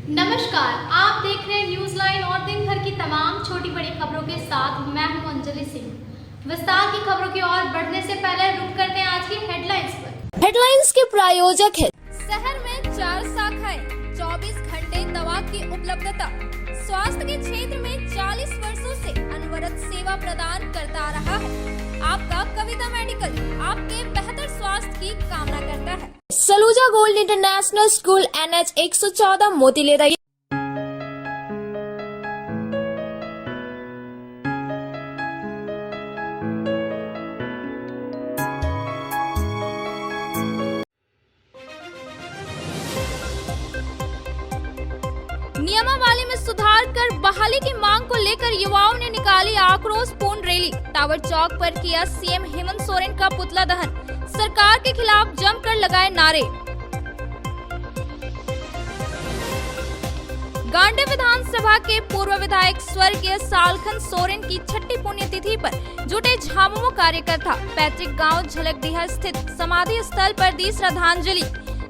नमस्कार, आप देख रहे हैं न्यूज लाइन और दिन भर की तमाम छोटी बड़ी खबरों के साथ मैं हूं अंजलि सिंह। विस्तार की खबरों की ओर बढ़ने से पहले रुक करते हैं आज की हेडलाइंस पर। हेडलाइंस के प्रायोजक है शहर में 4 शाखाएं, 24 घंटे दवा की उपलब्धता। स्वास्थ्य के क्षेत्र में 40 वर्षों से अनवरत सेवा प्रदान करता रहा है। आपका कविता मेडिकल आपके बेहतर स्वास्थ्य की कामना करता है। Saluja gold international school NH 114 मोतीलेरा। नियमावली में सुधार कर बहाली की मांग को लेकर युवाओं ने निकाली आक्रोशपूर्ण रैली। टावर चौक पर किया सीएम हेमंत सोरेन का पुतला दहन। सरकार के खिलाफ जमकर लगाए नारे। गांडे विधानसभा के पूर्व विधायक स्वर्गीय सालखन सोरेन की 6ठी पुण्यतिथि पर जुटे झामुमो कार्यकर्ता पैतृक गांव झलकडीहा स्थित समाधि स्थल पर दी श्रद्धांजलि।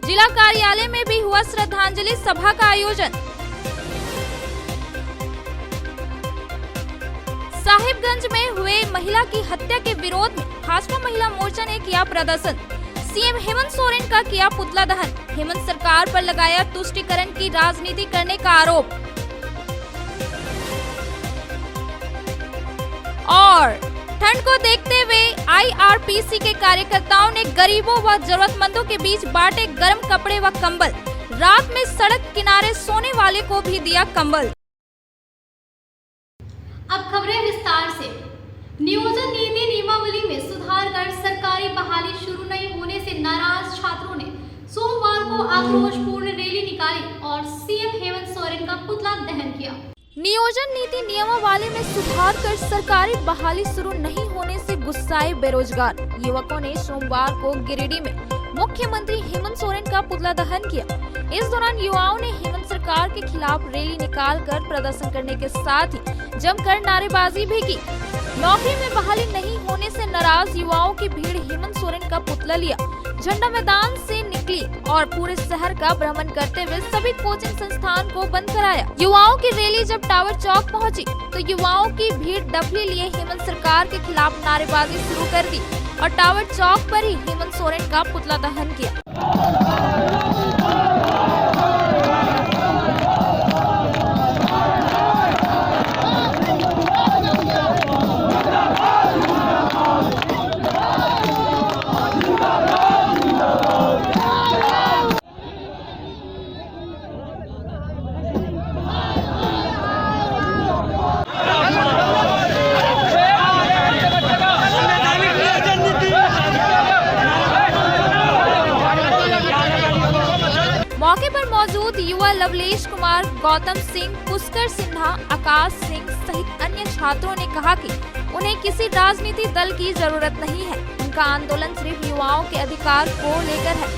जिला कार्यालय में भी हुआ श्रद्धांजलि सभा का आयोजन। साहिबगंज में हुए महिला की हत्या के विरोध में भाजपा महिला मोर्चा ने किया प्रदर्शन। सीएम हेमंत सोरेन का किया पुतला दहन। हेमंत सरकार पर लगाया तुष्टीकरण की राजनीति करने का आरोप। और ठंड को देखते हुए IRPC के कार्यकर्ताओं ने गरीबों व जरूरतमंदों के बीच बांटे गर्म कपड़े व कंबल। रात में सड़क किनारे सोने वाले को भी दिया कंबल। अब खबरें विस्तार से। नियोजन नीति नियमावली में सुधार कर सरकारी बहाली शुरू नहीं होने से नाराज छात्रों ने सोमवार को आक्रोशपूर्ण रैली निकाली और सीएम हेमंत सोरेन का पुतला दहन किया। नियोजन नीति नियमावली में सुधार कर सरकारी बहाली शुरू नहीं होने से गुस्साए बेरोजगार युवकों ने सोमवार को गिरिडीह में मुख्यमंत्री हेमंत सोरेन का पुतला दहन किया। इस दौरान युवाओं ने हेमंत सरकार के खिलाफ रैली निकालकर प्रदर्शन करने के साथ ही जमकर नारेबाजी भी की। नौकरी में बहाली नहीं होने से नाराज युवाओं की भीड़ हेमंत सोरेन का पुतला लिया, झंडा मैदान से निकली और पूरे शहर का भ्रमण करते हुए सभी कोचिंग संस्थान को बंद कराया। युवाओं की रैली जब टावर चौक पहुंची तो युवाओं की भीड़ डफली लिए हेमंत सरकार के खिलाफ नारेबाजी शुरू कर दी और टावर चौक पर ही हेमंत सोरेन का पुतला दहन किया। मौके पर मौजूद युवा लवलेश कुमार, गौतम सिंह, पुष्कर सिन्हा, आकाश सिंह सहित अन्य छात्रों ने कहा कि उन्हें किसी राजनीतिक दल की जरूरत नहीं है। उनका आंदोलन सिर्फ युवाओं के अधिकार को लेकर है,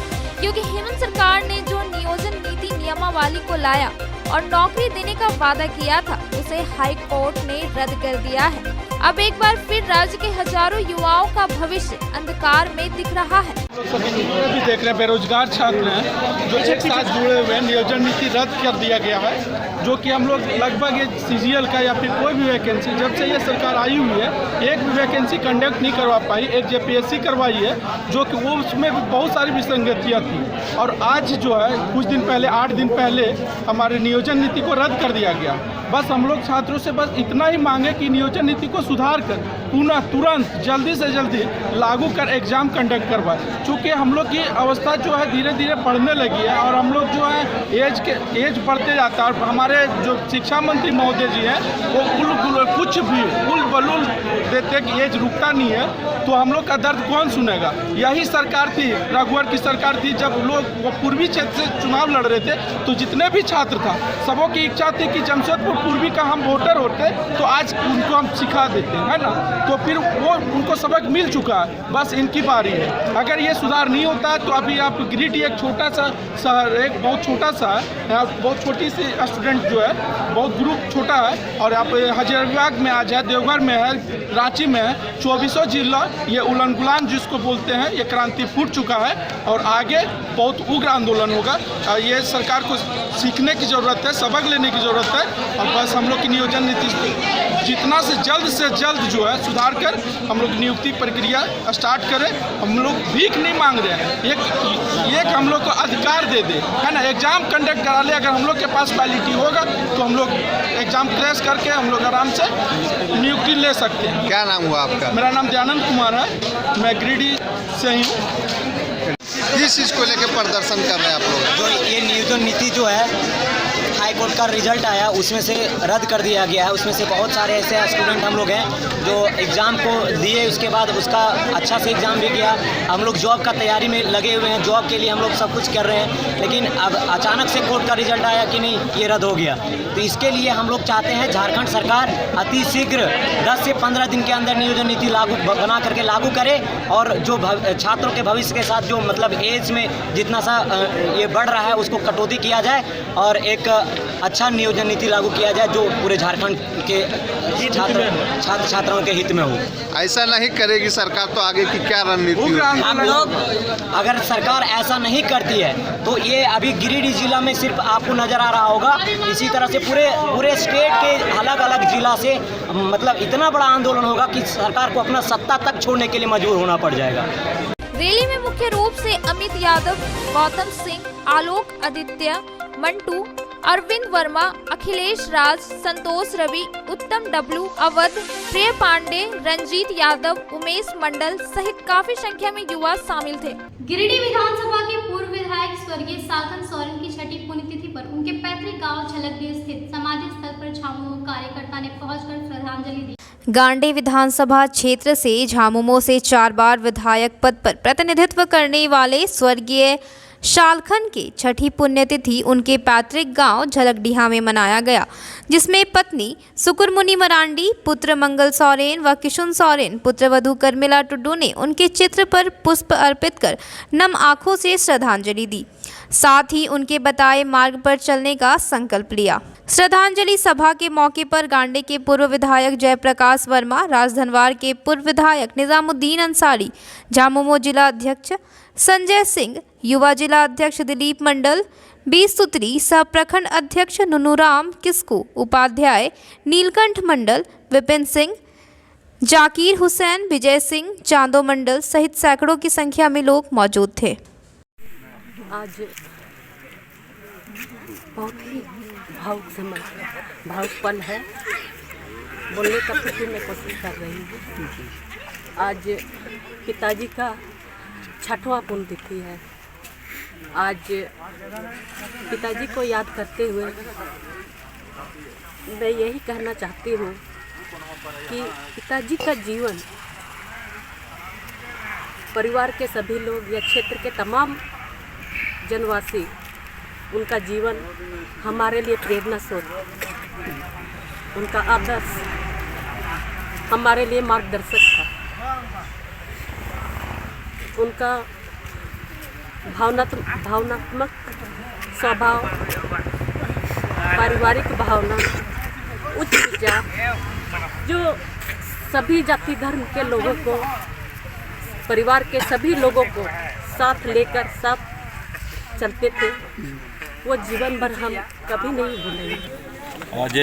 क्योंकि हेमंत सरकार ने जो नियोजन नीति नियमावली को लाया और नौकरी देने का वादा किया था उसे हाई कोर्ट ने रद्द कर दिया है। अब एक बार फिर राज्य के हजारों युवाओं का भविष्य अंधकार में दिख रहा है। भी देख रहे हैं बेरोजगार छात्र हैं जो एक साथ जुड़े हुए हैं। नियोजन नीति रद्द कर दिया गया है, जो कि हम लोग लगभग ये CGL का या फिर कोई भी वैकेंसी जब से ये सरकार आई हुई है एक भी वैकेंसी कंडक्ट नहीं करवा पाई। एक JPSC करवाई है जो कि वो उसमें भी बहुत सारी विसंगतियाँ थी और आज जो है कुछ दिन पहले 8 दिन पहले हमारे नियोजन नीति को रद्द कर दिया गया। बस हम लोग छात्रों से बस इतना ही मांगे कि नियोजन नीति को सुधार कर पुनः तुरंत जल्दी से जल्दी लागू कर एग्जाम कंडक्ट करवाए। चूँकि हम लोग की अवस्था जो है धीरे धीरे बढ़ने लगी है और हम लोग जो है एज बढ़ते जाता है। और हमारे जो शिक्षा मंत्री महोदय जी हैं वो कुछ भी उल बलुल देते कि एज रुकता नहीं है, तो हम लोग का दर्द कौन सुनेगा। यही सरकार थी, रघुवर की सरकार थी, जब लोग वो पूर्वी क्षेत्र से चुनाव लड़ रहे थे तो जितने भी छात्र था सबों की इच्छा थी कि जमशेदपुर पूर्वी का हम वोटर होते तो आज उनको हम सिखा देते हैं ना। तो फिर वो उनको सबक मिल चुका है, बस इनकी बारी है। अगर ये सुधार नहीं होता है तो अभी आप गिरिडीह एक छोटा सा शहर, एक बहुत छोटा सा बहुत छोटी सी स्टूडेंट स्टूडेंट जो है बहुत ग्रुप छोटा है, और यहाँ पे हजारीबाग में आज है, देवघर में है, रांची में है, 24 जिला ये उलन गुलान जिसको बोलते हैं, ये क्रांति फूट चुका है और आगे बहुत उग्र आंदोलन होगा। ये सरकार को सीखने की ज़रूरत है, सबक लेने की ज़रूरत है, और बस हम लोग की नियोजन नीति जितना से जल्द जो है सुधार कर हम लोग नियुक्ति प्रक्रिया स्टार्ट करें। हम लोग भीख नहीं मांग रहे हैं, एक हम लोग को अधिकार दे दे, है ना। एग्ज़ाम कंडक्ट करा ले, अगर हम लोग के पास क्वालिटी होगा तो हम लोग एग्ज़ाम क्रैश करके हम लोग आराम से नियुक्ति ले सकते हैं। क्या नाम हुआ आपका? मेरा नाम दयानंद कुमार है, मैं गिरिडीह से ही हूँ। किस चीज़ को लेकर प्रदर्शन कर रहे हैं आप लोग? जो ये नियोजन नीति जो है हाई कोर्ट का रिजल्ट आया, उसमें से रद्द कर दिया गया है। उसमें से बहुत सारे ऐसे स्टूडेंट हम लोग हैं जो एग्ज़ाम को दिए, उसके बाद उसका अच्छा से एग्ज़ाम भी गया। हम लोग जॉब का तैयारी में लगे हुए हैं, जॉब के लिए हम लोग सब कुछ कर रहे हैं, लेकिन अब अचानक से कोर्ट का रिजल्ट आया कि नहीं, ये रद्द हो गया। तो इसके लिए हम लोग चाहते हैं झारखंड सरकार अति शीघ्र 10 से 15 दिन के अंदर नियोजन नीति बना करके लागू करे, और जो छात्रों के भविष्य के साथ जो मतलब एज में जितना सा ये बढ़ रहा है उसको कटौती किया जाए, और एक अच्छा नियोजन नीति लागू किया जाए जो पूरे झारखंड के छात्र छात्राओं के हित में हो। ऐसा नहीं करेगी सरकार तो आगे की क्या रणनीति होगी? हम लोग अगर सरकार ऐसा नहीं करती है तो ये अभी गिरिडीह जिला में सिर्फ आपको नज़र आ रहा होगा, इसी तरह से पूरे स्टेट के अलग अलग जिला से मतलब इतना बड़ा आंदोलन होगा कि सरकार को अपना सत्ता तक छोड़ने के लिए मजबूर होना पड़ जाएगा। रैली में मुख्य रूप से अमित यादव, गौतम सिंह, आलोक आदित्य, मंटू, अरविंद वर्मा, अखिलेश राज, संतोष रवि, उत्तम डब्लू, अवध, प्रिय पांडे, रंजीत यादव, उमेश मंडल सहित काफी संख्या में युवा शामिल थे। गिरिडीह विधानसभा के पूर्व विधायक स्वर्गीय शालखन सोरेन की छठी पुण्यतिथि पर उनके पैतृक गांव झलकडीह स्थित समाधि स्थल पर झामुमो कार्यकर्ता ने पहुंचकर श्रद्धांजलि दी। गांडे विधानसभा क्षेत्र से झामुमो से 4 बार विधायक पद पर प्रतिनिधित्व करने वाले स्वर्गीय शालखन की छठी पुण्यतिथि उनके पैतृक गांव झलकडीह में मनाया गया, जिसमें पत्नी सुकुरमुनि मरांडी, पुत्र मंगल सोरेन व किशुन सोरेन, पुत्रवधू कर्मिला टुडू ने उनके चित्र पर पुष्प अर्पित कर नम आंखों से श्रद्धांजलि दी। साथ ही उनके बताए मार्ग पर चलने का संकल्प लिया। श्रद्धांजलि सभा के मौके पर गांडे के पूर्व विधायक जयप्रकाश वर्मा, राजधनवार के पूर्व विधायक निजामुद्दीन अंसारी, झामुमो जिला अध्यक्ष संजय सिंह, युवा जिला अध्यक्ष दिलीप मंडल, 20 सूत्री सह प्रखंड अध्यक्ष नुनूराम किस्कू, उपाध्याय नीलकंठ मंडल, विपिन सिंह, जाकिर हुसैन, विजय सिंह, चांदो मंडल सहित सैकड़ों की संख्या में लोग मौजूद थे। आज बहुत ही भावुक पल है, बोलने का फिर मैं कोशिश कर रही हूँ। आज पिताजी का 6वां पुण्यतिथि है। आज पिताजी को याद करते हुए मैं यही कहना चाहती हूँ कि पिताजी का जीवन परिवार के सभी लोग या क्षेत्र के तमाम जनवासी, उनका जीवन हमारे लिए प्रेरणा स्रोत, उनका आदर्श हमारे लिए मार्गदर्शक था। उनका भावनात्मक स्वभाव, पारिवारिक भावना, उच्च विचार जो सभी जाति धर्म के लोगों को, परिवार के सभी लोगों को साथ लेकर साथ चलते थे, वो जीवन भर हम कभी नहीं भूलेंगे। आज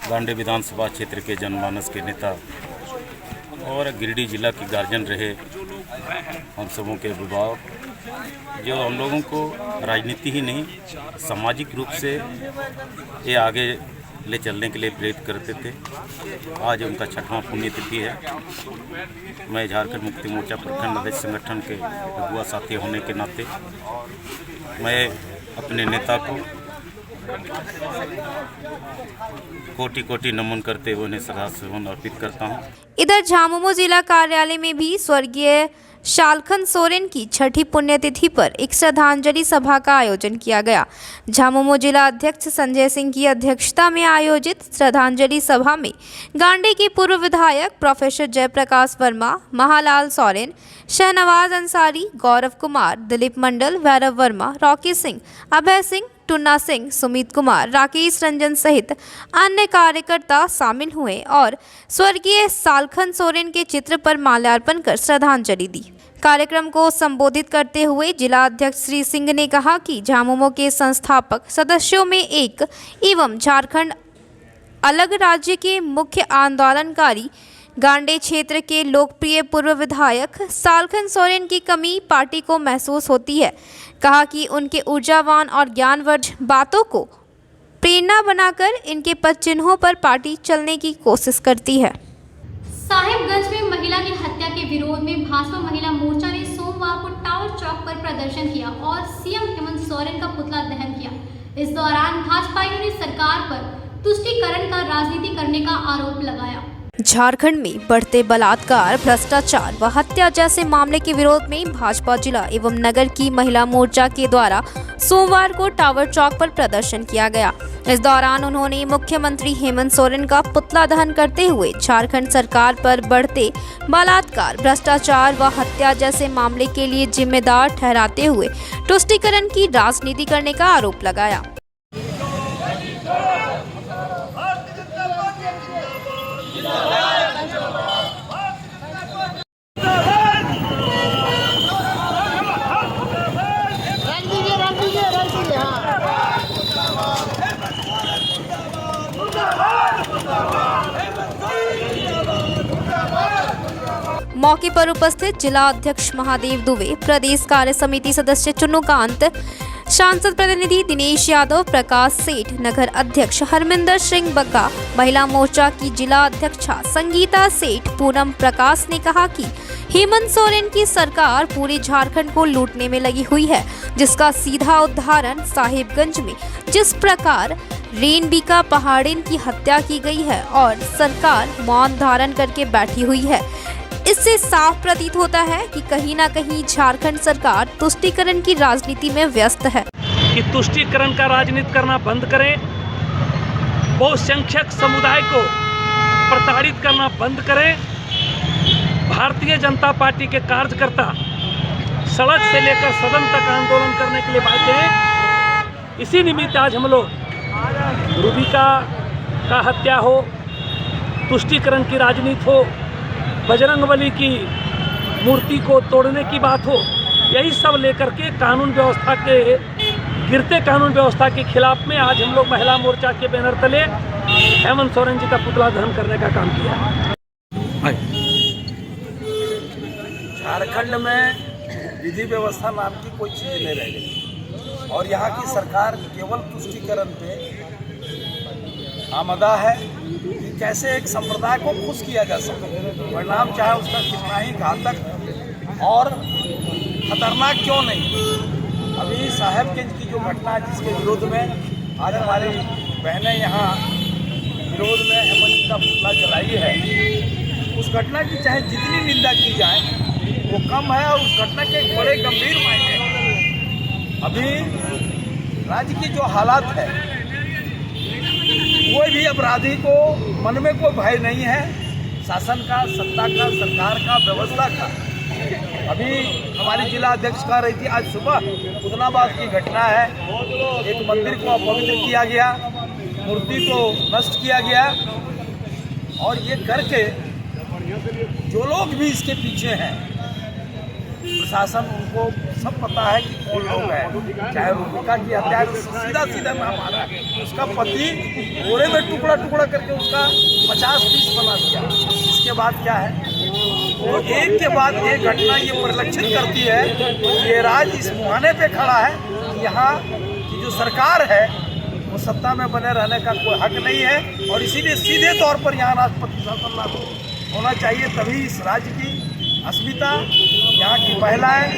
गांडे विधानसभा क्षेत्र के जनमानस के नेता और गिरिडीह जिला की गार्जियन रहे हम सबों के अभिभावक, जो हम लोगों को राजनीति ही नहीं सामाजिक रूप से ये आगे ले चलने के लिए प्रेरित करते थे। आज उनका 6वां पुण्यतिथि है। मैं झारखंड मुक्ति मोर्चा प्रखंड अध्यक्ष संगठन के अगुआ साथी होने के नाते मैं अपने नेता को कोटि कोटि नमन करते हुए उन्हें श्रद्धासुमन अर्पित करता हूँ। इधर झामुमो जिला कार्यालय में भी स्वर्गीय शालखन सोरेन की छठी पुण्यतिथि पर एक श्रद्धांजलि सभा का आयोजन किया गया। झामुमो जिला अध्यक्ष संजय सिंह की अध्यक्षता में आयोजित श्रद्धांजलि सभा में गांडे के पूर्व विधायक प्रोफेसर जयप्रकाश वर्मा, महालाल सोरेन, शहनवाज अंसारी, गौरव कुमार, दिलीप मंडल, वैरव वर्मा, रॉकी सिंह, अभय सिंह, टुन्ना सिंह, सुमित कुमार, राकेश रंजन सहित अन्य कार्यकर्ता शामिल हुए और स्वर्गीय सालखन सोरेन के चित्र पर माल्यार्पण कर श्रद्धांजलि दी। कार्यक्रम को संबोधित करते हुए जिला अध्यक्ष श्री सिंह ने कहा कि झामुमो के संस्थापक सदस्यों में एक एवं झारखंड अलग राज्य के मुख्य आंदोलनकारी गांडे क्षेत्र के लोकप्रिय पूर्व विधायक सालखन सोरेन की कमी पार्टी को महसूस होती है। कहा कि उनके ऊर्जावान और ज्ञानवर्धक बातों को प्रेरणा बनाकर इनके पद चिन्हों पर पार्टी चलने की कोशिश करती है। साहिबगंज में महिला की हत्या के विरोध में भाजपा महिला मोर्चा ने सोमवार को टावर चौक पर प्रदर्शन किया और सीएम हेमंत सोरेन का पुतला दहन किया। इस दौरान भाजपाइयों ने सरकार पर तुष्टीकरण का राजनीति करने का आरोप लगाया। झारखंड में बढ़ते बलात्कार, भ्रष्टाचार व हत्या जैसे मामले के विरोध में भाजपा जिला एवं नगर की महिला मोर्चा के द्वारा सोमवार को टावर चौक पर प्रदर्शन किया गया। इस दौरान उन्होंने मुख्यमंत्री हेमंत सोरेन का पुतला दहन करते हुए झारखंड सरकार पर बढ़ते बलात्कार, भ्रष्टाचार व हत्या जैसे मामले के लिए जिम्मेदार ठहराते हुए तुष्टीकरण की राजनीति करने का आरोप लगाया। मौके पर उपस्थित जिला अध्यक्ष महादेव दुबे, प्रदेश कार्य समिति सदस्य चुन्नूकांत, सांसद प्रतिनिधि दिनेश यादव, प्रकाश सेठ, नगर अध्यक्ष हरमिंदर सिंह बग्गा, महिला मोर्चा की जिला अध्यक्षा संगीता सेठ, पूनम प्रकाश ने कहा कि हेमंत सोरेन की सरकार पूरे झारखंड को लूटने में लगी हुई है, जिसका सीधा उदाहरण साहिबगंज में जिस प्रकार रेनबीका पहाड़िन की हत्या की गई है और सरकार मौन धारण करके बैठी हुई है। इससे साफ प्रतीत होता है कि कहीं ना कहीं झारखंड सरकार तुष्टीकरण की राजनीति में व्यस्त है। कि तुष्टीकरण का राजनीति करना बंद करें, बहुसंख्यक समुदाय को प्रताड़ित करना बंद करें। भारतीय जनता पार्टी के कार्यकर्ता सड़क से लेकर सदन तक आंदोलन करने के लिए बाध्य हैं। इसी निमित्त आज हम लोग रूबिका का हत्या हो, तुष्टीकरण की राजनीति हो, बजरंगबली की मूर्ति को तोड़ने की बात हो, यही सब लेकर के कानून व्यवस्था के गिरते कानून व्यवस्था के खिलाफ में आज हम लोग महिला मोर्चा के बैनर तले हेमंत सोरेन जी का पुतला दहन करने का काम किया है। झारखंड में विधि व्यवस्था नाम की कोई चीज़ नहीं रह गई और यहाँ की सरकार केवल तुष्टीकरण पे आमदा है कि कैसे एक संप्रदाय को खुश किया जा सके, परिणाम चाहे उसका कितना ही घातक और खतरनाक क्यों नहीं। अभी साहिबगंज की जो घटना है जिसके विरोध में आज हमारी बहनें यहाँ विरोध में हेमंत जी का पुतला जलाई है, उस घटना की चाहे जितनी निंदा की जाए वो कम है और उस घटना के एक बड़े गंभीर मायने हैं। अभी राज्य की जो हालात है, कोई भी अपराधी को मन में कोई भय नहीं है, शासन का, सत्ता का, सरकार का, व्यवस्था का। अभी हमारी जिला अध्यक्ष कह रही थी आज सुबह उदनाबाद की घटना है, एक मंदिर को अपवित्र किया गया, मूर्ति को नष्ट किया गया और ये करके जो लोग भी इसके पीछे हैं, प्रशासन उनको सब पता है कि कौन लोग हैं। चाहे रूबिका की हत्या सीधा सीधा नाम आ रहा है, उसका पति घोड़े में टुकड़ा टुकड़ा करके उसका 50 पीस बना दिया। इसके बाद क्या है, वो एक के बाद एक घटना ये परिलक्षित करती है कि ये राज्य इस मुहाने पे खड़ा है कि यहाँ की जो सरकार है वो सत्ता में बने रहने का कोई हक नहीं है और इसीलिए सीधे तौर पर यहाँ राष्ट्रपति शासन लागू होना चाहिए, तभी इस राज्य की अस्मिता, यहाँ की महिलाएं,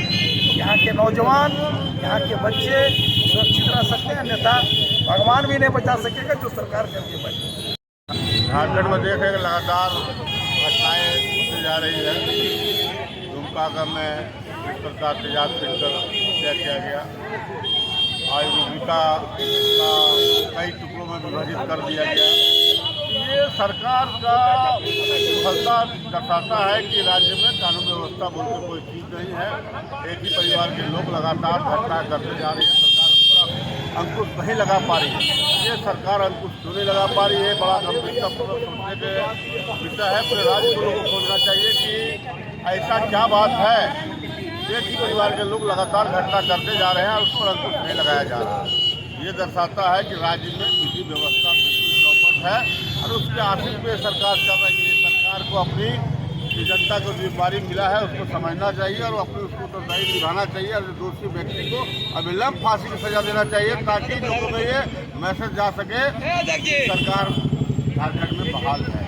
यहाँ के नौजवान, यहाँ के बच्चे सुरक्षित रह सकते हैं, अन्यथा भगवान भी नहीं बचा सकेगा जो सरकार करके बचे। झारखंड में देखें लगातार घटनाएँ होती जा रही है। दुमका में इस प्रकार तेजाब पीटकर हत्या किया गया, आज रूबिका का कई टुकड़ों में विभाजित कर दिया गया। ये सरकार का विफलता दर्शाता है कि राज्य में कानून व्यवस्था बोलकर कोई चीज़ नहीं है। एक ही परिवार के लोग लगातार घटना करते जा रहे हैं। सरकार अंकुश नहीं लगा पा रही है। ये सरकार अंकुश क्यों नहीं लगा पा रही है, बड़ा गंभीरतापूर्वक सोचने के विषय है। पूरे राज्य को लोगों को सोचना चाहिए कि ऐसा क्या बात है, एक ही परिवार के लोग लगातार घटना करते जा रहे हैं और उस पर अंकुश नहीं लगाया जा रहा है। ये दर्शाता है कि राज्य में विधि व्यवस्था बिल्कुल चौपट है और उसके आशिक पे सरकार कर रही है। सरकार को अपनी जो जनता को जिम्मेदारी मिला है उसको समझना चाहिए और अपने उसको उत्तरदायी निभाना चाहिए और दोषी व्यक्ति को अविलंब फांसी की सजा देना चाहिए, ताकि लोगों में ये मैसेज जा सके सरकार झारखंड में बहाल है।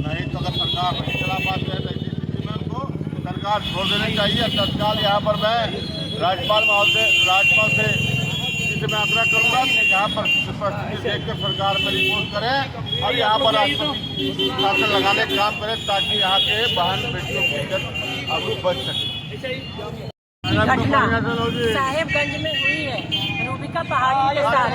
नहीं तो अगर सरकार नहीं चला पाते हैं तो ऐसी स्थिति में उनको सरकार छोड़ देनी चाहिए। तत्काल यहाँ पर मैं राज्यपाल से मैं आग्रह करूँगा कि यहाँ पर परिस्थिति देखकर सरकार में रिपोर्ट करें और यहाँ पर शासन लगाने का काम करें, ताकि यहाँ के बहन बेटियों की इज्जत आबरू बच सके। घटना साहेबगंज में हुई है रूबिका पहाड़ी के साथ,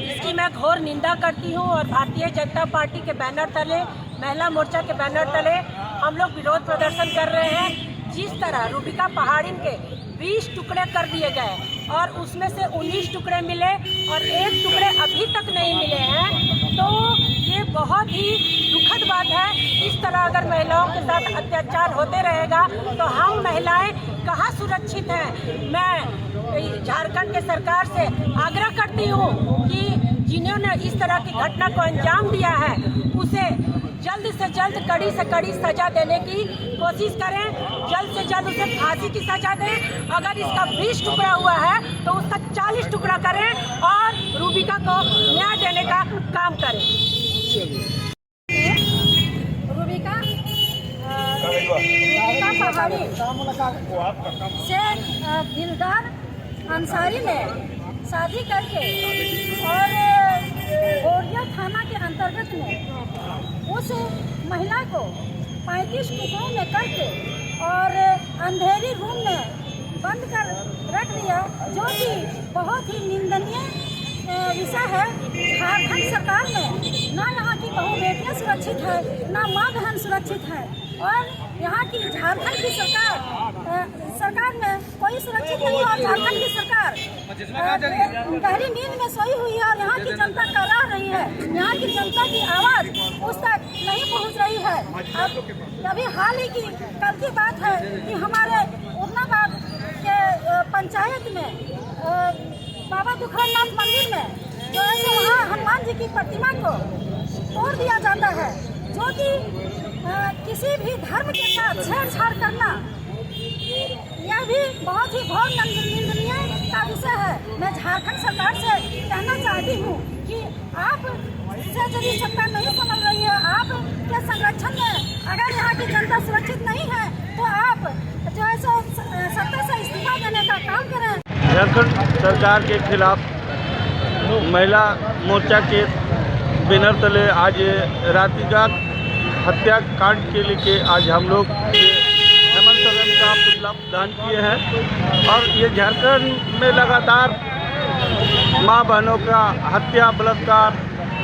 इसकी मैं घोर निंदा करती हूँ और भारतीय जनता पार्टी के बैनर तले, महिला मोर्चा के बैनर तले हम लोग विरोध प्रदर्शन कर रहे हैं। जिस तरह रूबिका पहाड़ी के 20 टुकड़े कर दिए गए और उसमें से 19 टुकड़े मिले और 1 टुकड़े अभी तक नहीं मिले हैं, तो ये बहुत ही दुखद बात है। इस तरह अगर महिलाओं के साथ अत्याचार होते रहेगा तो हम महिलाएं कहाँ सुरक्षित हैं। मैं झारखंड के सरकार से आग्रह करती हूँ कि जिन्होंने इस तरह की घटना को अंजाम दिया है उसे जल्द से जल्द कड़ी से कड़ी सजा देने की कोशिश करें, जल्द से जल्द उसे फांसी की सजा दें। अगर इसका 20 टुकड़ा हुआ है तो उसका 40 टुकड़ा करें और रूबिका को न्याय देने का काम करें। रूबिका पहाड़ी से दिलदार अंसारी ने शादी करके और बोरिया थाना के अंतर्गत में उस महिला को 35 टुकड़ों में करके और अंधेरी रूम में बंद कर रख दिया, जो कि बहुत ही निंदनीय विषय है। झारखंड सरकार में न यहाँ की बहू बेटियाँ सुरक्षित है, न माँ बहन सुरक्षित है और यहाँ की झारखंड की सरकार में कोई सुरक्षित नहीं है और झारखंड की सरकार गहरी नींद में सोई हुई है और यहाँ की जनता करा रही है। यहाँ की जनता की आवाज़ उस तक नहीं पहुँच रही है। अब अभी हाल ही की कल की बात है कि हमारे उदनाबाद के पंचायत में बाबा दुखरानाथ मंदिर में जो है सो वहाँ हनुमान जी की प्रतिमा को तोड़ दिया जाता है, जो कि किसी भी धर्म के साथ छेड़छाड़ करना यह भी बहुत ही घोर निंदनीय का विषय है। मैं झारखंड सरकार से कहना चाहती हूँ कि आप से यदि सरकार नहीं समझ रही है, आप के संरक्षण में अगर यहाँ की जनता सुरक्षित नहीं है तो आप जो है सो सत्ता से इस्तीफा देने का काम करें। झारखंड सरकार के खिलाफ महिला मोर्चा के बैनर तले आज रातिघात हत्याकांड के लेके आज हम लोग हेमंत सोरेन का पुतला दान किए हैं और ये झारखंड में लगातार माँ बहनों का हत्या, बलात्कार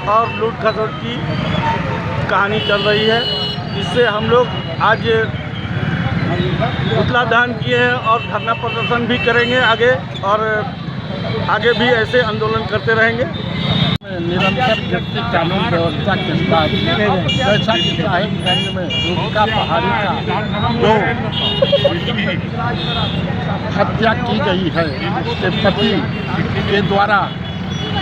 और लूट खसोट की कहानी चल रही है। इससे हम लोग आज पुतला दान किए हैं और धरना प्रदर्शन भी करेंगे आगे और आगे भी ऐसे आंदोलन करते रहेंगे। निरंतर गिरती कानून व्यवस्था के साथ जैसा कि साहिबगंज में रूबिका पहाड़ी का जो हत्या की गई है उसके पति के द्वारा,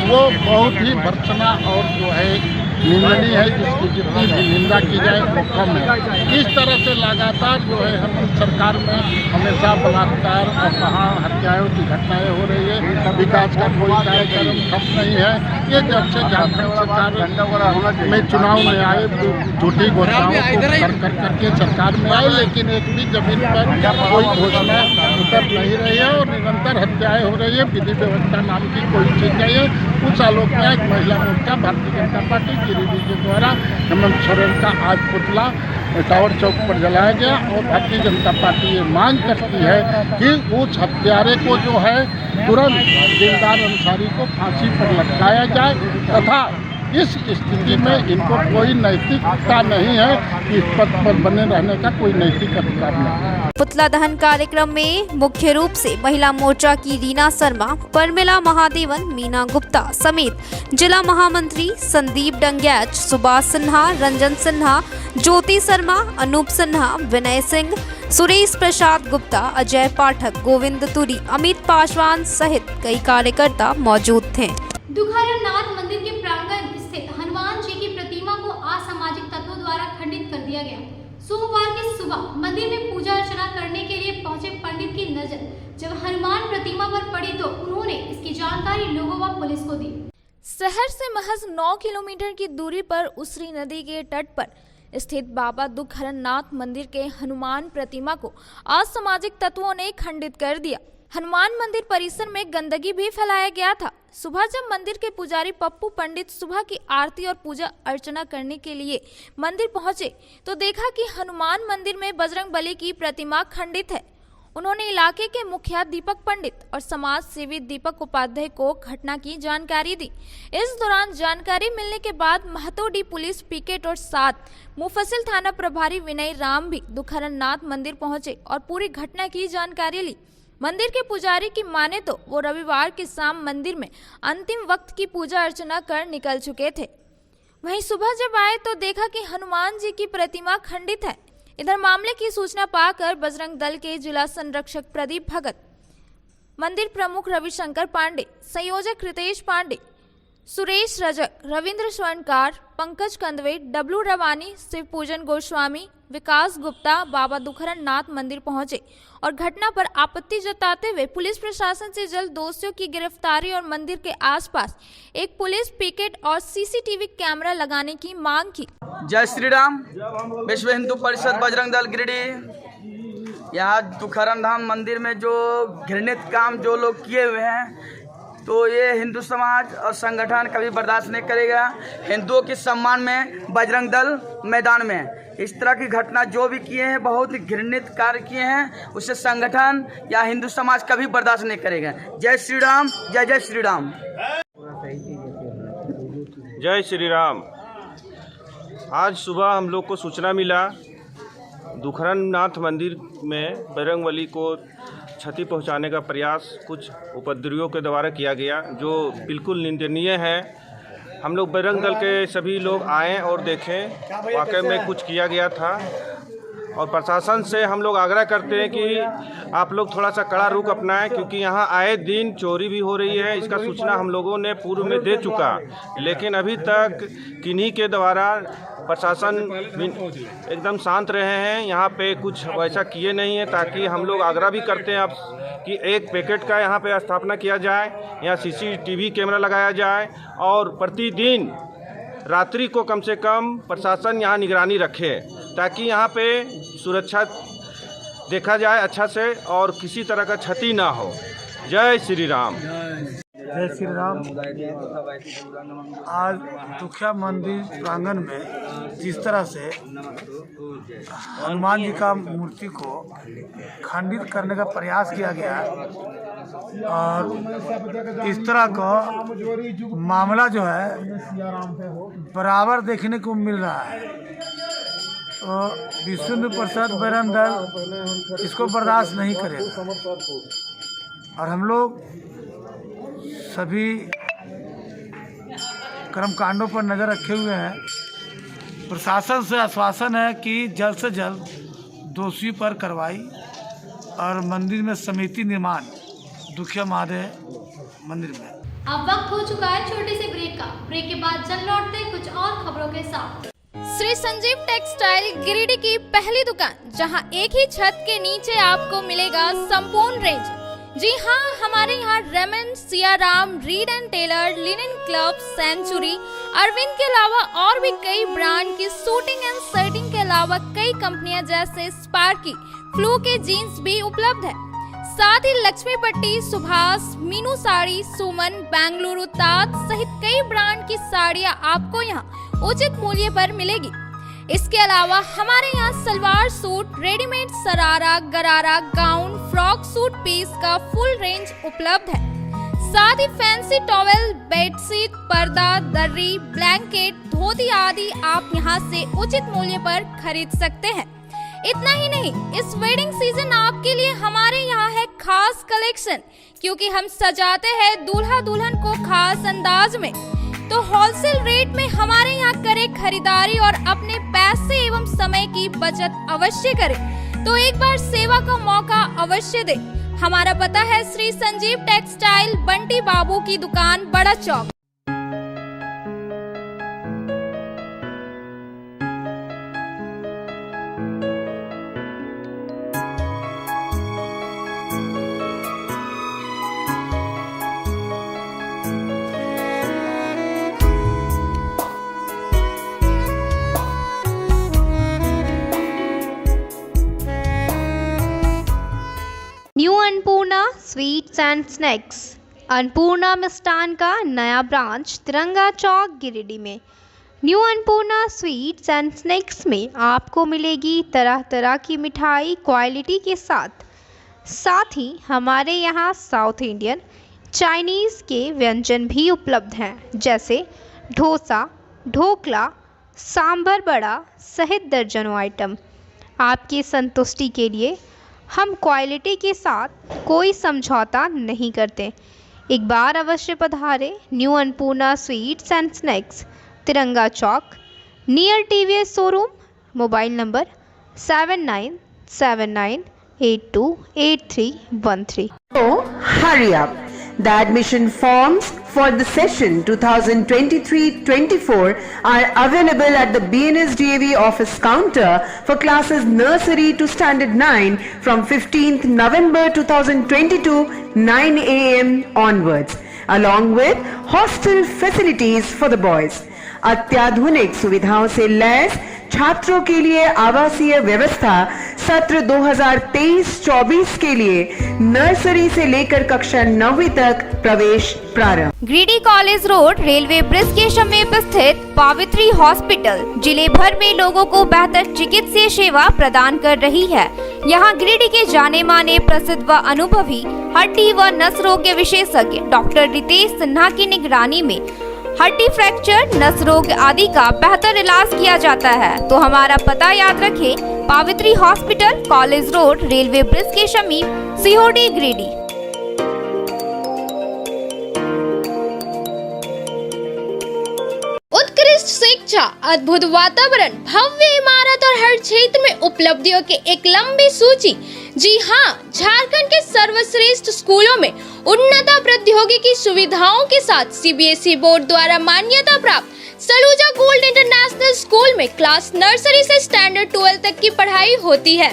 वो बहुत ही भर्त्सना और जो है निंदनीय है, जिसकी जितनी भी निंदा की जाए वो कम है। इस तरह से लगातार जो है हम सरकार में हमेशा बलात्कार, अपहरण, हत्याओं की घटनाएं हो रही है। विकास का कोई कार्यक्रम ठप नहीं है। ये जब से झारखंड सरकार में चुनाव में आए झूठी घोषणाओं को कर करके सरकार में आए, लेकिन एक भी जमीन पर कोई घोषणा उतर नहीं रही है और निरंतर हत्याएं हो रही है। विधि व्यवस्था नाम की कोई चीज़ नहीं है। उस आलोक में आज महिला मोर्चा भारतीय जनता पार्टी गिरिडीह के द्वारा हेमंत सोरेन का आज पुतला टावर चौक पर जलाया गया और भारतीय जनता पार्टी ये मांग करती है कि उस हत्यारे को जो है तुरंत दिलदार अंसारी को फांसी पर लटकाया जाए तथा इस स्थिति में इनको कोई नैतिकता नहीं है, इस पद पर बने रहने का कोई नैतिक अधिकार नहीं है। पुतला दहन कार्यक्रम में मुख्य रूप से महिला मोर्चा की रीना शर्मा, परमिला महादेवन, मीना गुप्ता समेत जिला महामंत्री संदीप डंगैच, सुभाष सिन्हा, रंजन सिन्हा, ज्योति शर्मा, अनूप सिन्हा, विनय सिंह, सुरेश प्रसाद गुप्ता, अजय पाठक, गोविंद तुरी, अमित पासवान सहित कई कार्यकर्ता मौजूद थे। दुखहरनाथ मंदिर के प्रांगण स्थित हनुमान जी की प्रतिमा को असामाजिक तत्वों द्वारा खंडित कर दिया गया। सोमवार की सुबह मंदिर में पूजा अर्चना करने के लिए पहुंचे पंडित की नजर जब हनुमान प्रतिमा पर पड़ी तो उन्होंने इसकी जानकारी लोगों व पुलिस को दी। शहर से महज 9 किलोमीटर की दूरी पर उसरी नदी के तट पर स्थित बाबा दुखहरनाथ मंदिर के हनुमान प्रतिमा को असामाजिक तत्वों ने खंडित कर दिया। हनुमान मंदिर परिसर में गंदगी भी फैलाया गया था। सुबह जब मंदिर के पुजारी पप्पू पंडित सुबह की आरती और पूजा अर्चना करने के लिए मंदिर पहुंचे तो देखा कि हनुमान मंदिर में बजरंगबली की प्रतिमा खंडित है। उन्होंने इलाके के मुखिया दीपक पंडित और समाज सेवी दीपक उपाध्याय को घटना की जानकारी दी। इस दौरान जानकारी मिलने के बाद महतोडी पुलिस पिकेट और साथ मुफस्सिल थाना प्रभारी विनय राम भी दुखहरनाथ मंदिर पहुंचे और पूरी घटना की जानकारी ली। मंदिर के पुजारी की माने तो वो रविवार की शाम मंदिर में अंतिम वक्त की पूजा अर्चना कर निकल चुके थे। वहीं सुबह जब आए तो देखा कि हनुमान जी की प्रतिमा खंडित है। इधर मामले की सूचना पाकर बजरंग दल के जिला संरक्षक प्रदीप भगत, मंदिर प्रमुख रविशंकर पांडे, संयोजक रितेश पांडे, सुरेश रजक, रविंद्र स्वर्णकार, पंकज कंदवे, डब्लू रवानी, शिव पूजन गोस्वामी, विकास गुप्ता बाबा दुखहरनाथ मंदिर पहुंचे और घटना पर आपत्ति जताते हुए पुलिस प्रशासन से जल्द दोषियों की गिरफ्तारी और मंदिर के आसपास एक पुलिस पिकेट और सीसीटीवी कैमरा लगाने की मांग की। जय श्री राम। विश्व हिंदू परिषद बजरंग दल गिरिडीह यहाँ दुखहरनाथ मंदिर में जो घृणित काम जो लोग किए हुए हैं तो ये हिंदू समाज और संगठन कभी बर्दाश्त नहीं करेगा। हिंदुओं के सम्मान में बजरंग दल मैदान में इस तरह की घटना जो भी किए हैं बहुत ही घृणित कार्य किए हैं, उससे संगठन या हिंदू समाज कभी बर्दाश्त नहीं करेगा। जय श्री राम, जय जय श्री राम। जय श्री राम। आज सुबह हम लोग को सूचना मिला दुखहरनाथ मंदिर में बजरंगबली को क्षति पहुंचाने का प्रयास कुछ उपद्रवियों के द्वारा किया गया, जो बिल्कुल निंदनीय है। हम लोग बजरंग दल के सभी लोग आए और देखें वाकई में कुछ किया गया था और प्रशासन से हम लोग आग्रह करते हैं कि आप लोग थोड़ा सा कड़ा रुख अपनाएं, क्योंकि यहाँ आए दिन चोरी भी हो रही है। इसका सूचना हम लोगों ने पूर्व में दे चुका, लेकिन अभी तक किन्हीं के द्वारा प्रशासन एकदम शांत रहे हैं, यहाँ पे कुछ वैसा किए नहीं है। ताकि हम लोग आग्रह भी करते हैं अब कि एक पैकेट का यहाँ पे स्थापना किया जाए, यहाँ सीसीटीवी कैमरा लगाया जाए और प्रतिदिन रात्रि को कम से कम प्रशासन यहाँ निगरानी रखे ताकि यहाँ पे सुरक्षा देखा जाए अच्छा से और किसी तरह का क्षति ना हो। जय श्री राम। जय श्री राम। आज दुखिया मंदिर प्रांगण में जिस तरह से हनुमान जी का मूर्ति को खंडित करने का प्रयास किया गया और इस तरह का मामला जो है बराबर देखने को मिल रहा है, तो विश्व हिंदू परिषद बजरंग दल इसको बर्दाश्त नहीं करेगा और हम लोग सभी कर्मकांडों पर नज़र रखे हुए हैं। प्रशासन से आश्वासन है कि जल्द से जल्द दोषियों पर कार्रवाई और मंदिर में समिति निर्माण दुखिया महादेव मंदिर में। अब वक्त हो चुका है छोटे से ब्रेक का। ब्रेक के बाद जल्द लौटते हैं कुछ और खबरों के साथ। श्री संजीव टेक्सटाइल गिरिडीह की पहली दुकान, जहां एक ही छत के नीचे आपको मिलेगा संपूर्ण रेंज। जी हाँ, हमारे यहाँ Raymond, Siyaram, Reid and Taylor, Linen Club, Century, Arvind के अलावा और भी कई ब्रांड की सूटिंग एंड शर्टिंग के अलावा कई कंपनियां जैसे स्पार्की, फ्लू के जीन्स भी उपलब्ध है। साथ ही लक्ष्मी पट्टी, सुभाष, मीनू साड़ी, सुमन, बेंगलुरु ताज सहित कई ब्रांड की साड़ियाँ आपको यहाँ उचित मूल्य पर मिलेगी। इसके अलावा हमारे यहाँ सलवार सूट, रेडीमेड सरारा, गरारा, गाउन, फ्रॉक सूट पीस का फुल रेंज उपलब्ध है। साथ ही फैंसी टॉवेल, बेडशीट, पर्दा, दर्री, ब्लैंकेट, धोती आदि आप यहाँ से उचित मूल्य पर खरीद सकते हैं। इतना ही नहीं, इस वेडिंग सीजन आपके लिए हमारे यहाँ है खास कलेक्शन, क्योंकि हम सजाते हैं दूल्हा दुल्हन को खास अंदाज में। तो होलसेल रेट में हमारे यहाँ करें खरीदारी और अपने पैसे एवं समय की बचत अवश्य करें। तो एक बार सेवा का मौका अवश्य दें। हमारा पता है श्री संजीव टेक्सटाइल, बंटी बाबू की दुकान, Bada Chowk. New Annapurna sweets and snacks. Annapurna मिष्ठान का नया ब्रांच तिरंगा चौक गिरिडीह में। New Annapurna sweets and snacks में आपको मिलेगी तरह तरह की मिठाई क्वालिटी के साथ ही हमारे यहाँ साउथ इंडियन, चाइनीज़ के व्यंजन भी उपलब्ध हैं, जैसे डोसा, ढोकला, सांभर बड़ा सहित दर्जनों आइटम। आपकी संतुष्टि के लिए हम क्वालिटी के साथ कोई समझौता नहीं करते। एक बार अवश्य पधारें new Annapurna sweets and snacks, Tiranga Chowk, near TVS showroom. Mobile number 7979828313। So, hurry up. The admission forms for the session 2023-24 are available at the BNSDAV office counter for classes nursery to standard 9 from 15th November 2022 9 AM onwards, along with hostel facilities for the boys. अत्याधुनिक सुविधाओं से lace छात्रों के लिए आवासीय व्यवस्था सत्र 2023-24 के लिए नर्सरी से लेकर कक्षा 9वीं तक प्रवेश प्रारंभ। Giridih college road railway bridge के समीप स्थित पावित्री हॉस्पिटल जिले भर में लोगों को बेहतर चिकित्सीय सेवा प्रदान कर रही है। यहाँ गिरिडीह के जाने माने प्रसिद्ध व अनुभवी हड्डी व नस रोग के विशेषज्ञ डॉक्टर रितेश सिन्हा की निगरानी में हड्डी फ्रैक्चर, नस रोग आदि का बेहतर इलाज किया जाता है। तो हमारा पता याद रखें, Pavitri hospital, college road, railway bridge के समीप, सीहोडी, गिरिडीह। उत्कृष्ट शिक्षा, अद्भुत वातावरण, भव्य इमारत और हर क्षेत्र में उपलब्धियों की एक लंबी सूची। जी हाँ, झारखंड के सर्वश्रेष्ठ स्कूलों में उन्नत प्रौद्योगिकी सुविधाओं के साथ सीबीएसई बोर्ड द्वारा मान्यता प्राप्त सलूजा गोल्ड इंटरनेशनल स्कूल में क्लास नर्सरी से स्टैंडर्ड 12 तक की पढ़ाई होती है।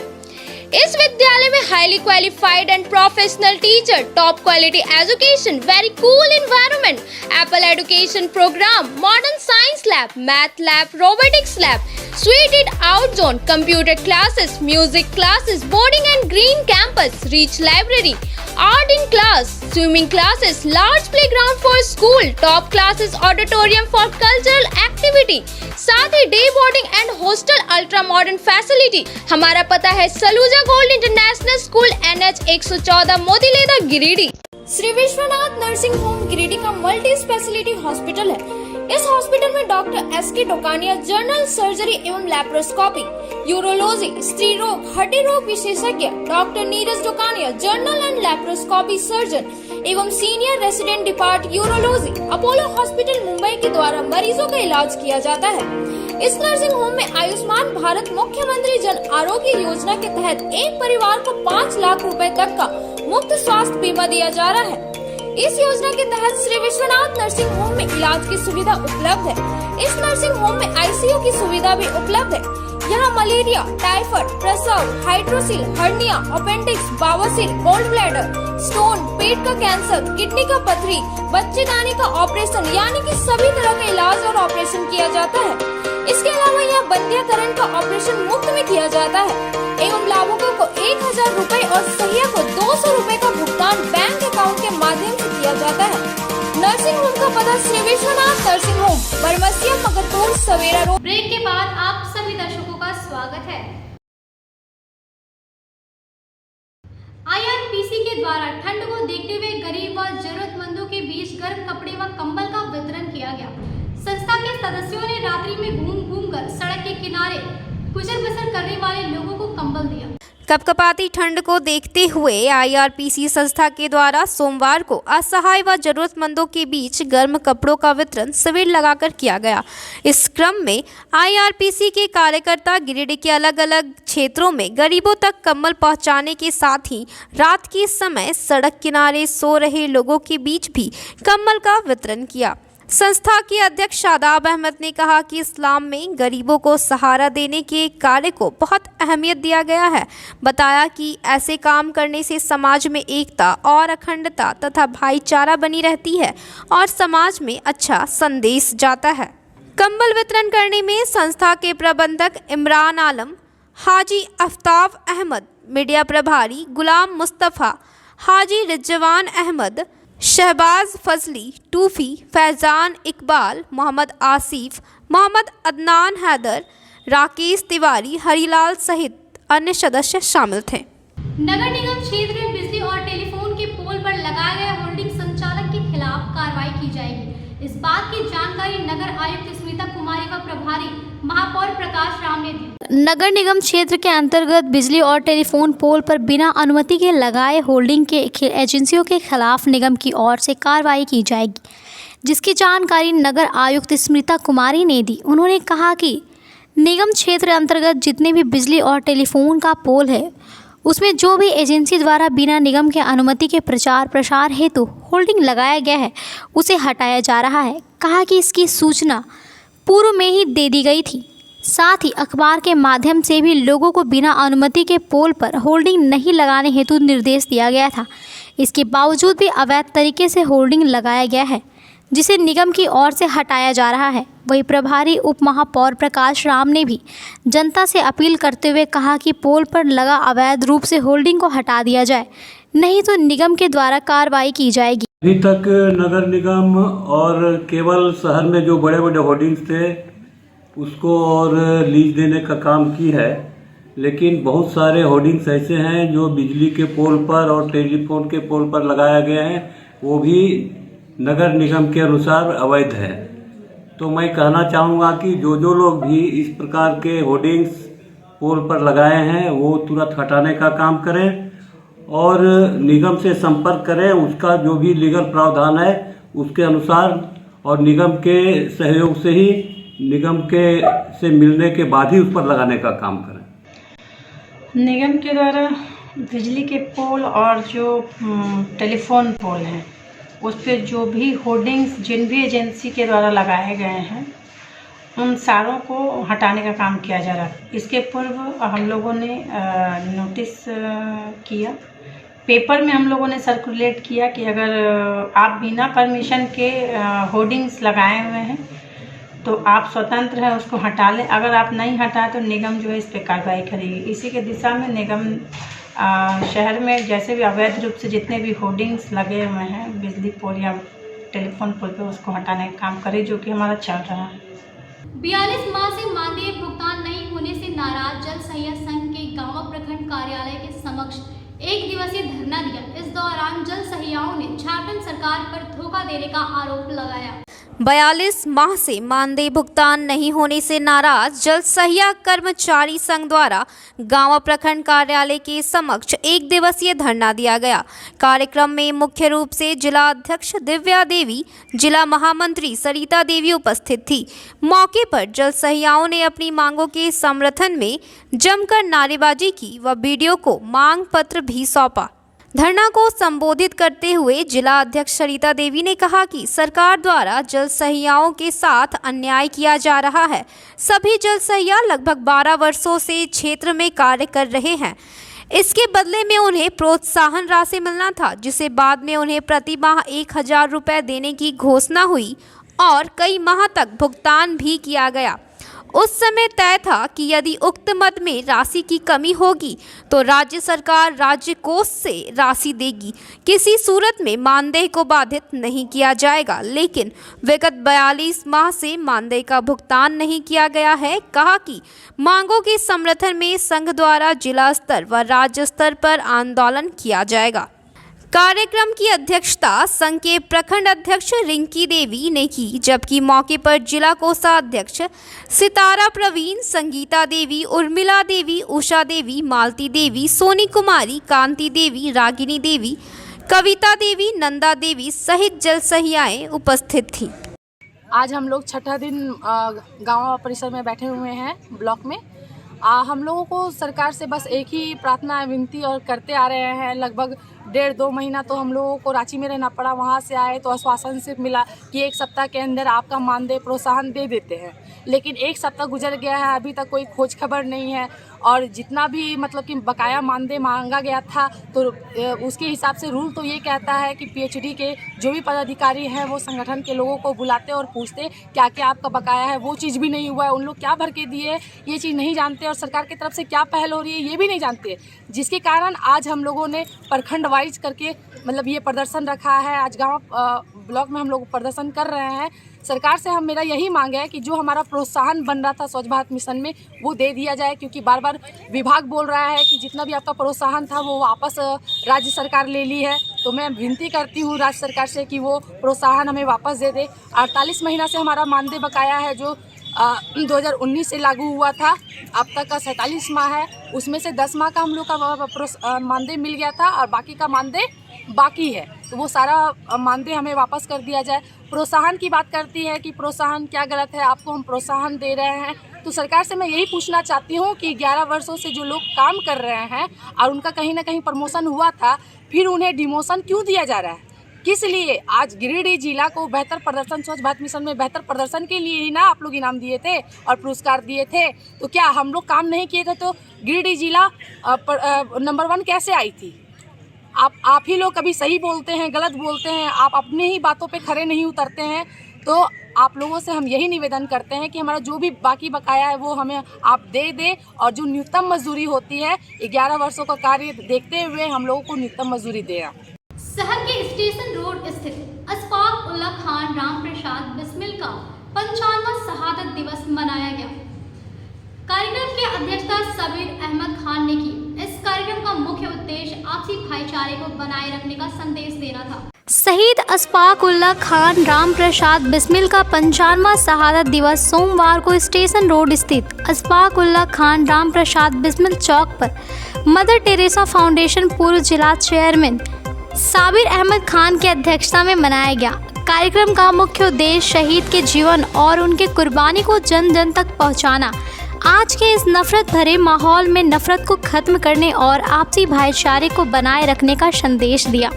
इस विद्यालय में highly qualified and professional teacher, top quality education, very cool environment, Apple education program, modern science lab, math lab, robotics lab, suited out zone, computer classes, music classes, boarding and green campus, rich library, art in class, swimming classes, large playground for school, top classes, auditorium for cultural activity, साथ ही day boarding and hostel ultra modern facility. हमारा पता है Saluja gold international school, NH 114, Motileda, Giridih. Shri Vishwanath nursing home Giridih का multi speciality hospital है। इस hospital में doctor SK Dokania general surgery एवं लैप्रोस्कोपी, यूरोलॉजी, स्त्री रोग, हड्डी रोग विशेषज्ञ, doctor Neeraj Dokania general and laparoscopy surgeon एवं senior resident depart urology, Apollo hospital Mumbai के द्वारा मरीजों का इलाज किया जाता है। इस नर्सिंग होम में आयुष्मान भारत मुख्यमंत्री जन आरोग्य योजना के तहत एक परिवार को 5 लाख रुपए तक का मुफ्त स्वास्थ्य बीमा दिया जा रहा है। इस योजना के तहत श्री विश्वनाथ नर्सिंग होम में इलाज की सुविधा उपलब्ध है। इस नर्सिंग होम में ICU की सुविधा भी उपलब्ध है। यहाँ मलेरिया, टाइफाइड, प्रसव, हाइड्रोसिल, हर्निया, अपेंडिक्स, बावसीर, गोल्ड ब्लैडर, स्टोन, पेट का कैंसर, किडनी का पथरी, बच्चेदानी का ऑपरेशन यानी कि सभी तरह का इलाज और ऑपरेशन किया जाता है। इसके अलावा यहाँ बंध्याकरण का ऑपरेशन मुफ्त में किया जाता है एवं लाभुकों को 1000 रुपए और सहिया को 200 रुपए का भुगतान बैंक अकाउंट के माध्यम से किया जाता है। नर्सिंग होम का पता श्री विश्वनाथ नर्सिंग होम, बरमसिया, मगरपुर, सवेरा रोड। ब्रेक के बाद आप सभी दर्शकों का स्वागत है। IRPC के द्वारा ठंड को देखते हुए गरीब व जरूरतमंदों के बीच गर्म कपड़े व कंबल का वितरण किया गया। संस्था के सदस्यों ने रात्रि में घूम कर सड़क के किनारे गुजर बसर करने वाले लोगों को कंबल दिया। कपकपाती ठंड को देखते हुए IRPC संस्था के द्वारा सोमवार को असहाय व जरूरतमंदों के बीच गर्म कपड़ों का वितरण शिविर लगाकर किया गया। इस क्रम में IRPC के कार्यकर्ता गिरिडीह के अलग अलग क्षेत्रों में गरीबों तक कंबल पहुंचाने के साथ ही रात के समय सड़क किनारे सो रहे लोगों के बीच भी कंबल का वितरण किया। संस्था के अध्यक्ष शादाब अहमद ने कहा कि इस्लाम में गरीबों को सहारा देने के कार्य को बहुत अहमियत दिया गया है। बताया कि ऐसे काम करने से समाज में एकता और अखंडता तथा भाईचारा बनी रहती है और समाज में अच्छा संदेश जाता है। कंबल वितरण करने में संस्था के प्रबंधक इमरान आलम, हाजी आफ्ताब अहमद, मीडिया प्रभारी गुलाम मुस्तफ़ा, हाजी रिजवान अहमद, शहबाज फजली, टूफी, फैजान इकबाल, मोहम्मद आसिफ, मोहम्मद अदनान हैदर, राकेश तिवारी, हरीलाल सहित अन्य सदस्य शामिल थे। नगर निगम क्षेत्र में बिजली और टेलीफोन के पोल पर लगाए गए होर्डिंग संचालक के खिलाफ कार्रवाई की जाएगी। इस बात की जानकारी नगर आयुक्त स्मिता कुमारी व प्रभारी महापौर प्रकाश राम ने दी। नगर निगम क्षेत्र के अंतर्गत बिजली और टेलीफोन पोल पर बिना अनुमति के लगाए होल्डिंग के एजेंसियों के खिलाफ निगम की ओर से कार्रवाई की जाएगी, जिसकी जानकारी नगर आयुक्त स्मिता कुमारी ने दी। उन्होंने कहा कि निगम क्षेत्र अंतर्गत जितने भी बिजली और टेलीफोन का पोल है, उसमें जो भी एजेंसी द्वारा बिना निगम के अनुमति के प्रचार प्रसार हेतु होल्डिंग लगाया गया है, उसे हटाया जा रहा है। कहा कि इसकी सूचना पूर्व में ही दे दी गई थी। साथ ही अखबार के माध्यम से भी लोगों को बिना अनुमति के पोल पर होल्डिंग नहीं लगाने हेतु निर्देश दिया गया था। इसके बावजूद भी अवैध तरीके से होल्डिंग लगाया गया है, जिसे निगम की ओर से हटाया जा रहा है। वहीं प्रभारी उप महापौर प्रकाश राम ने भी जनता से अपील करते हुए कहा कि पोल पर लगा अवैध रूप से होल्डिंग को हटा दिया जाए, नहीं तो निगम के द्वारा कार्रवाई की जाएगी। अभी तक नगर निगम और केवल शहर में जो बड़े बड़े होर्डिंग्स थे उसको और लीज देने का काम की है, लेकिन बहुत सारे होर्डिंग्स ऐसे हैं जो बिजली के पोल पर और टेलीफोन के पोल पर लगाया गया है, वो भी नगर निगम के अनुसार अवैध है। तो मैं कहना चाहूँगा कि जो लोग भी इस प्रकार के होर्डिंग्स पोल पर लगाए हैं वो तुरंत हटाने का काम करें और निगम से संपर्क करें। उसका जो भी लीगल प्रावधान है उसके अनुसार और निगम के सहयोग से ही निगम के से मिलने के बाद ही उस पर लगाने का काम करें। निगम के द्वारा बिजली के पोल और जो टेलीफोन पोल हैं उस पर जो भी होर्डिंग्स जिन भी एजेंसी के द्वारा लगाए गए हैं उन सारों को हटाने का काम किया जा रहा है। इसके पूर्व हम लोगों ने नोटिस किया, पेपर में हम लोगों ने सर्कुलेट किया कि अगर आप बिना परमिशन के होर्डिंग्स लगाए हुए हैं तो आप स्वतंत्र हैं, उसको हटा लें। अगर आप नहीं हटाए तो निगम जो है इस पर कार्रवाई करेगी। इसी के दिशा में निगम शहर में जैसे भी अवैध रूप से जितने भी होर्डिंग्स लगे हुए हैं बिजली पोल या टेलीफोन पोल पे उसको हटाने का काम करे, जो कि हमारा चल रहा है। 42 माह से मानदेय भुगतान नहीं होने से नाराज जल सहिया संघ के गांव प्रखंड कार्यालय के समक्ष एक दिवसीय धरना दिया। इस दौरान जल सहियाओं ने झारखंड सरकार पर धोखा देने का आरोप लगाया। 42 माह से मानदेय भुगतान नहीं होने से नाराज जल सहिया कर्मचारी संघ द्वारा गांव प्रखंड कार्यालय के समक्ष एक दिवसीय धरना दिया गया। कार्यक्रम में मुख्य रूप से जिला अध्यक्ष दिव्या देवी, जिला महामंत्री सरिता देवी उपस्थित थी। मौके पर जल सहियाओं ने अपनी मांगों के समर्थन में जमकर नारेबाजी की व बीडीओ को मांग पत्र भी सौंपा। धरना को संबोधित करते हुए जिला अध्यक्ष सरिता देवी ने कहा कि सरकार द्वारा जल सहियाओं के साथ अन्याय किया जा रहा है। सभी जल सहिया लगभग 12 वर्षों से क्षेत्र में कार्य कर रहे हैं। इसके बदले में उन्हें प्रोत्साहन राशि मिलना था, जिसे बाद में उन्हें प्रति माह 1000 रुपये देने की घोषणा हुई और कई माह तक भुगतान भी किया गया। उस समय तय था कि यदि उक्त मद में राशि की कमी होगी तो राज्य सरकार राज्य कोष से राशि देगी, किसी सूरत में मानदेय को बाधित नहीं किया जाएगा। लेकिन विगत 42 माह से मानदेय का भुगतान नहीं किया गया है। कहा कि मांगों के समर्थन में संघ द्वारा जिला स्तर व राज्य स्तर पर आंदोलन किया जाएगा। कार्यक्रम की अध्यक्षता संघ के प्रखंड अध्यक्ष रिंकी देवी ने की, जबकि मौके पर जिला कोषाध्यक्ष सितारा प्रवीण, संगीता देवी, उर्मिला देवी, उषा देवी, मालती देवी, सोनी कुमारी, कांति देवी, रागिनी देवी, कविता देवी, नंदा देवी सहित जलसहियाएं उपस्थित थीं। आज हम लोग छठा दिन गांव परिसर में बैठे हुए हैं ब्लॉक में। हम लोगों को सरकार से बस एक ही प्रार्थना विनती और करते आ रहे हैं। लगभग 1.5-2 महीना तो हम लोगों को रांची में रहना पड़ा। वहाँ से आए तो आश्वासन सिर्फ मिला कि 1 सप्ताह के अंदर आपका मानदेय प्रोत्साहन दे देते हैं, लेकिन 1 सप्ताह गुजर गया है, अभी तक कोई खोज खबर नहीं है। और जितना भी मतलब कि बकाया मानदेय मांगा गया था तो उसके हिसाब से रूल तो ये कहता है कि पीएचडी के जो भी पदाधिकारी हैं वो संगठन के लोगों को बुलाते और पूछते क्या क्या आपका बकाया है। वो चीज़ भी नहीं हुआ है। उन लोग क्या भर के दिए ये चीज़ नहीं जानते और सरकार की तरफ से क्या पहल हो रही है ये भी नहीं जानते, जिसके कारण आज हम लोगों ने प्रखंड वाइज करके मतलब ये प्रदर्शन रखा है। आज गाँव ब्लॉक में हम लोग प्रदर्शन कर रहे हैं। सरकार से हम मेरा यही मांग है कि जो हमारा प्रोत्साहन बन रहा था स्वच्छ भारत मिशन में वो दे दिया जाए, क्योंकि बार बार विभाग बोल रहा है कि जितना भी आपका प्रोत्साहन था वो वापस राज्य सरकार ले ली है। तो मैं विनती करती हूँ राज्य सरकार से कि वो प्रोत्साहन हमें वापस दे दे। 48 महीना से हमारा मानदेय बकाया है जो 2019 से लागू हुआ था, अब तक का 47 माह है। उसमें से 10 माह का हम लोग का मानदेय मिल गया था और बाकी का मानदेय बाकी है, तो वो सारा मानदेय हमें वापस कर दिया जाए। प्रोत्साहन की बात करती है कि प्रोत्साहन क्या गलत है, आपको हम प्रोत्साहन दे रहे हैं। तो सरकार से मैं यही पूछना चाहती हूँ कि 11 वर्षों से जो लोग काम कर रहे हैं और उनका कहीं ना कहीं प्रमोशन हुआ था, फिर उन्हें डिमोशन क्यों दिया जा रहा है, किस लिए? आज गिरिडीह जिला को बेहतर प्रदर्शन स्वच्छ भारत मिशन में बेहतर प्रदर्शन के लिए ही ना आप लोग इनाम दिए थे और पुरस्कार दिए थे। तो क्या हम लोग काम नहीं किए थे तो गिरिडीह जिला नंबर 1 कैसे आई थी? आप ही लोग कभी सही बोलते हैं, गलत बोलते हैं, आप अपने ही बातों पे खरे नहीं उतरते हैं। तो आप लोगों से हम यही निवेदन करते हैं कि हमारा जो भी बाकी बकाया है वो हमें आप दे दें और जो न्यूनतम मजदूरी होती है 11 वर्षों का कार्य देखते हुए हम लोगों को न्यूनतम मजदूरी दें। शहर के स्टेशन रोड स्थित अशफाक उल्लाह खान राम प्रसाद बिस्मिल का 55वां शहादत दिवस मनाया गया। कार्यक्रम की अध्यक्षता सबीर अहमद खान ने की। इस कार्यक्रम का मुख्य उद्देश्य आपसी भाईचारे को बनाए रखने का संदेश देना था। शहीद अशफाक उल्लाह खान राम प्रसाद बिस्मिल का 55वां शहादत दिवस सोमवार को स्टेशन रोड स्थित अशफाक उल्लाह खान राम प्रसाद बिस्मिल चौक पर मदर टेरेसा फाउंडेशन पूर्व जिला चेयरमैन साबिर अहमद खान की अध्यक्षता में मनाया गया। कार्यक्रम का मुख्य उद्देश्य शहीद के जीवन और उनके कुर्बानी को जन जन तक पहुंचाना, आज के इस नफरत भरे माहौल में नफरत को खत्म करने और आपसी भाईचारे को बनाए रखने का संदेश दिया।